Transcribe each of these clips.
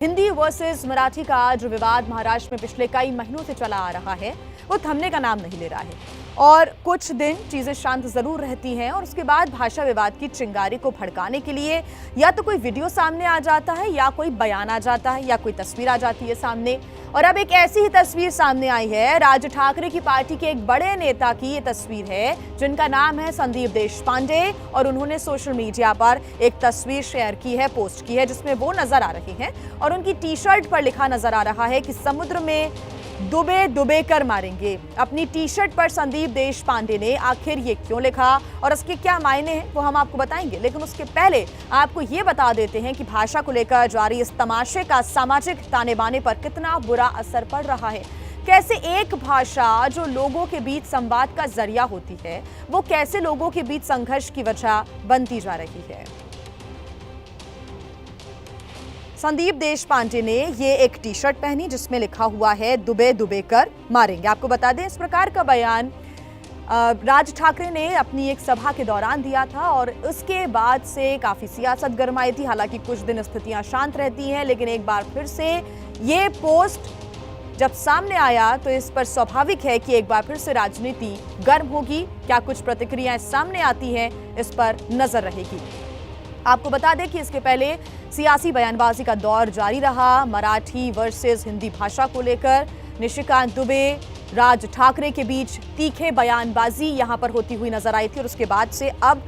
Hindi versus Marathi का जो विवाद महाराष्ट्र में पिछले कई महीनों से चला आ रहा है वो थमने का नाम नहीं ले रहा है और कुछ दिन चीजें शांत जरूर रहती हैं और उसके बाद भाषा विवाद की चिंगारी को भड़काने के लिए या तो कोई वीडियो सामने आ जाता है या कोई बयान आ जाता है या कोई तस्वीर आ जाती है सामने। और अब एक ऐसी ही तस्वीर सामने आई है, राज ठाकरे की पार्टी के एक बड़े नेता की ये तस्वीर है जिनका नाम है संदीप देशपांडे और उन्होंने सोशल मीडिया पर एक तस्वीर शेयर की है, पोस्ट की है जिसमें वो नजर आ रही हैं और उनकी टी शर्ट पर लिखा नजर आ रहा है कि समुद्र में डुबे डुबे कर मारेंगे। अपनी टी शर्ट पर संदीप देशपांडे ने आखिर ये क्यों लिखा और उसके क्या मायने हैं वो हम आपको बताएंगे, लेकिन उसके पहले आपको ये बता देते हैं कि भाषा को लेकर जारी इस तमाशे का सामाजिक ताने बाने पर कितना बुरा असर पड़ रहा है। कैसे एक भाषा जो लोगों के बीच संवाद का जरिया होती है वो कैसे लोगों के बीच संघर्ष की वजह बनती जा रही है। संदीप देशपांडे ने ये एक टी शर्ट पहनी जिसमें लिखा हुआ है दुबे दुबे कर मारेंगे। आपको बता दें इस प्रकार का बयान राज ठाकरे ने अपनी एक सभा के दौरान दिया था और उसके बाद से काफी सियासत गर्माई थी। हालांकि कुछ दिन स्थितियां शांत रहती हैं, लेकिन एक बार फिर से ये पोस्ट जब सामने आया तो इस पर स्वाभाविक है कि एक बार फिर से राजनीति गर्म होगी। क्या कुछ प्रतिक्रियाएं सामने आती हैं इस पर नजर रहेगी। आपको बता दें कि इसके पहले सियासी बयानबाजी का दौर जारी रहा। मराठी वर्सेस हिंदी भाषा को लेकर निशिकांत दुबे, राज ठाकरे के बीच तीखे बयानबाजी यहां पर होती हुई नजर आई थी और उसके बाद से अब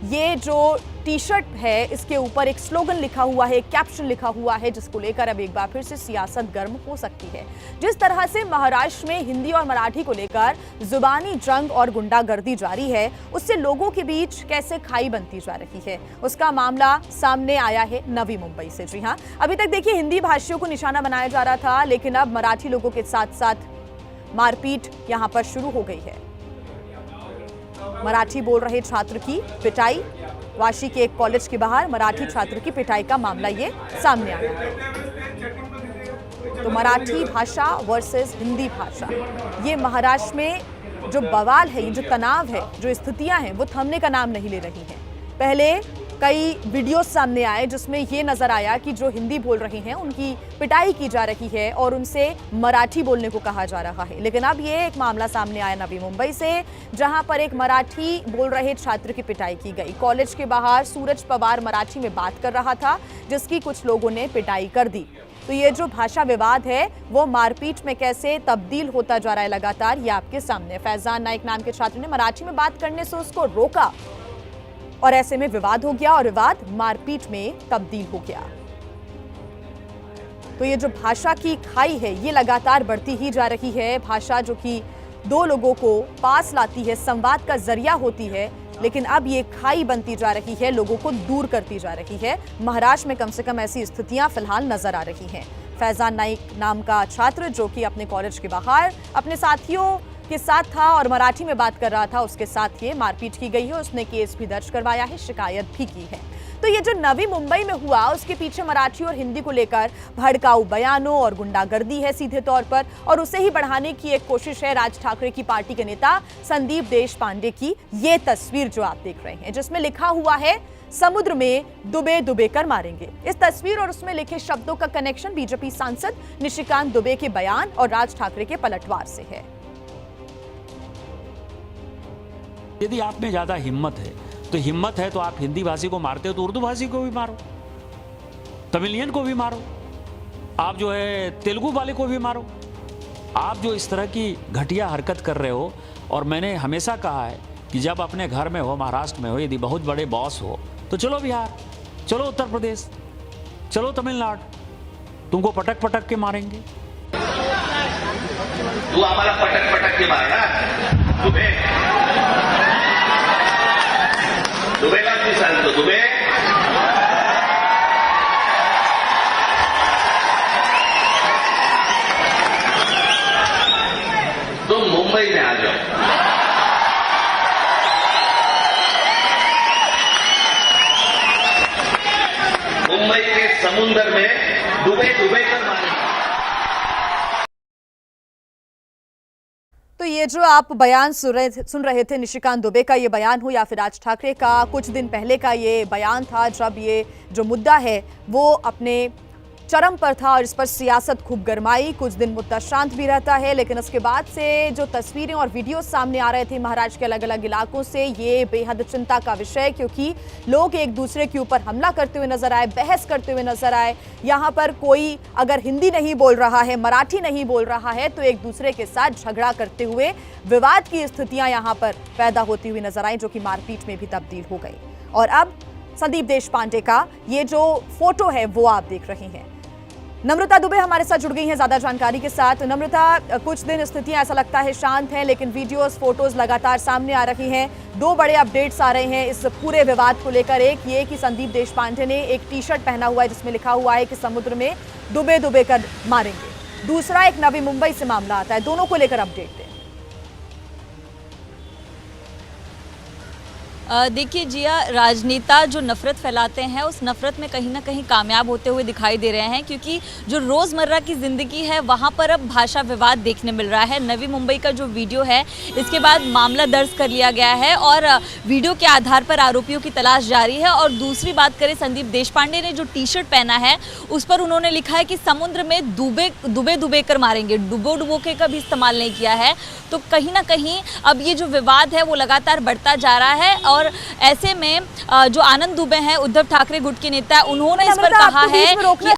ये जो टी शर्ट है इसके ऊपर एक स्लोगन लिखा हुआ है, एक कैप्शन लिखा हुआ है जिसको लेकर अब एक बार फिर से सियासत गर्म हो सकती है। जिस तरह से महाराष्ट्र में हिंदी और मराठी को लेकर जुबानी जंग और गुंडागर्दी जारी है उससे लोगों के बीच कैसे खाई बनती जा रही है उसका मामला सामने आया है नवी मुंबई से। जी हाँ, अभी तक देखिए हिंदी भाषियों को निशाना बनाया जा रहा था, लेकिन अब मराठी लोगों के साथ साथ मारपीट यहां पर शुरू हो गई है। मराठी बोल रहे छात्र की पिटाई, वाशी के एक कॉलेज के बाहर मराठी छात्र की पिटाई का मामला ये सामने आया है। तो मराठी भाषा वर्सेस हिंदी भाषा, ये महाराष्ट्र में जो बवाल है, ये जो तनाव है, जो स्थितियां हैं वो थमने का नाम नहीं ले रही हैं। पहले कई वीडियो सामने आए जिसमें ये नजर आया कि जो हिंदी बोल रहे हैं उनकी पिटाई की जा रही है और उनसे मराठी बोलने को कहा जा रहा है। लेकिन अब ये एक मामला सामने आया नवी मुंबई से जहां पर एक मराठी बोल रहे छात्र की पिटाई की गई। कॉलेज के बाहर सूरज पवार मराठी में बात कर रहा था जिसकी कुछ लोगों ने पिटाई कर दी। तो ये जो भाषा विवाद है वो मारपीट में कैसे तब्दील होता जा रहा है लगातार, ये आपके सामने। फैजान नाइक नाम के छात्र ने मराठी में बात करने से उसको रोका और ऐसे में विवाद हो गया और विवाद मारपीट में तब्दील हो गया। तो ये जो भाषा की खाई है ये लगातार बढ़ती ही जा रही है। भाषा जो कि दो लोगों को पास लाती है, संवाद का जरिया होती है, लेकिन अब ये खाई बनती जा रही है, लोगों को दूर करती जा रही है। महाराष्ट्र में कम से कम ऐसी स्थितियां फिलहाल नजर आ रही हैं। फैजान नाइक नाम का छात्र जो कि अपने कॉलेज के बाहर अपने साथियों के साथ था और मराठी में बात कर रहा था, उसके साथ ये मारपीट की गई है। उसने केस भी दर्ज करवाया है, शिकायत भी की है। तो ये जो नवी मुंबई में हुआ उसके पीछे मराठी और हिंदी को लेकर भड़काऊ बयानों और गुंडागर्दी है सीधे तौर पर, और उसे ही बढ़ाने की एक कोशिश है राज ठाकरे की पार्टी के नेता संदीप देशपांडे की ये तस्वीर जो आप देख रहे हैं जिसमें लिखा हुआ है समुद्र में डुबे डुबे कर मारेंगे। इस तस्वीर और उसमें लिखे शब्दों का कनेक्शन बीजेपी सांसद निशिकांत दुबे के बयान और राज ठाकरे के पलटवार से है। यदि आप में ज्यादा हिम्मत है तो आप हिंदी भाषी को मारते हो तो उर्दू भाषी को भी मारो, तमिलियन को भी मारो, आप जो है तेलुगु वाले को भी मारो। आप जो इस तरह की घटिया हरकत कर रहे हो, और मैंने हमेशा कहा है कि जब अपने घर में हो, महाराष्ट्र में हो, यदि बहुत बड़े बॉस हो तो चलो बिहार, चलो उत्तर प्रदेश, चलो तमिलनाडु, तुमको पटक पटक के मारेंगे। तू आम्हाला पटक पटक के मारना दुबे, दुबेला तू सांगतो दुबे। तुम मुंबई में आ जाओ, मुंबई के समुद्र में डूबे डूबे कर मारेंगे। तो ये जो आप बयान सुन रहे थे, निशिकांत दुबे का ये बयान हो या फिर राज ठाकरे का कुछ दिन पहले का ये बयान था जब ये जो मुद्दा है वो अपने चरम पर था और इस पर सियासत खूब गरमाई। कुछ दिन मुद्दा शांत भी रहता है, लेकिन उसके बाद से जो तस्वीरें और वीडियो सामने आ रहे थे महाराष्ट्र के अलग अलग इलाकों से, ये बेहद चिंता का विषय, क्योंकि लोग एक दूसरे के ऊपर हमला करते हुए नजर आए, बहस करते हुए नजर आए। यहाँ पर कोई अगर हिंदी नहीं बोल रहा है, मराठी नहीं बोल रहा है, तो एक दूसरे के साथ झगड़ा करते हुए विवाद की स्थितियां यहाँ पर पैदा होती हुई नजर आई, जो कि मारपीट में भी तब्दील हो गई। और अब संदीप देशपांडे का ये जो फोटो है वो आप देख रहे हैं। नम्रता दुबे हमारे साथ जुड़ गई हैं ज्यादा जानकारी के साथ। नम्रता, कुछ दिन स्थितियां ऐसा लगता है शांत हैं, लेकिन वीडियोस, फोटोज लगातार सामने आ रही हैं। दो बड़े अपडेट्स आ रहे हैं इस पूरे विवाद को लेकर। एक ये कि संदीप देशपांडे ने एक टी शर्ट पहना हुआ है जिसमें लिखा हुआ है कि समुद्र में डुबे डुबे कर मारेंगे। दूसरा एक नवी मुंबई से मामला आता है, दोनों को लेकर अपडेट दें। देखिए जिया, राजनेता जो नफरत फैलाते हैं उस नफरत में कहीं ना कहीं कामयाब होते हुए दिखाई दे रहे हैं, क्योंकि जो रोज़मर्रा की ज़िंदगी है वहाँ पर अब भाषा विवाद देखने मिल रहा है। नवी मुंबई का जो वीडियो है, इसके बाद मामला दर्ज कर लिया गया है और वीडियो के आधार पर आरोपियों की तलाश जारी है। और दूसरी बात करें, संदीप देशपांडे ने जो टी शर्ट पहना है उस पर उन्होंने लिखा है कि समुद्र में डुबे कर मारेंगे, डुबो के का भी इस्तेमाल नहीं किया है। तो कहीं ना कहीं अब ये जो विवाद है वो लगातार बढ़ता जा रहा है। और ऐसे में जो आनंद दुबे हैं, उद्धव ठाकरे गुट के नेता, उन्होंने इस पर कहा है कि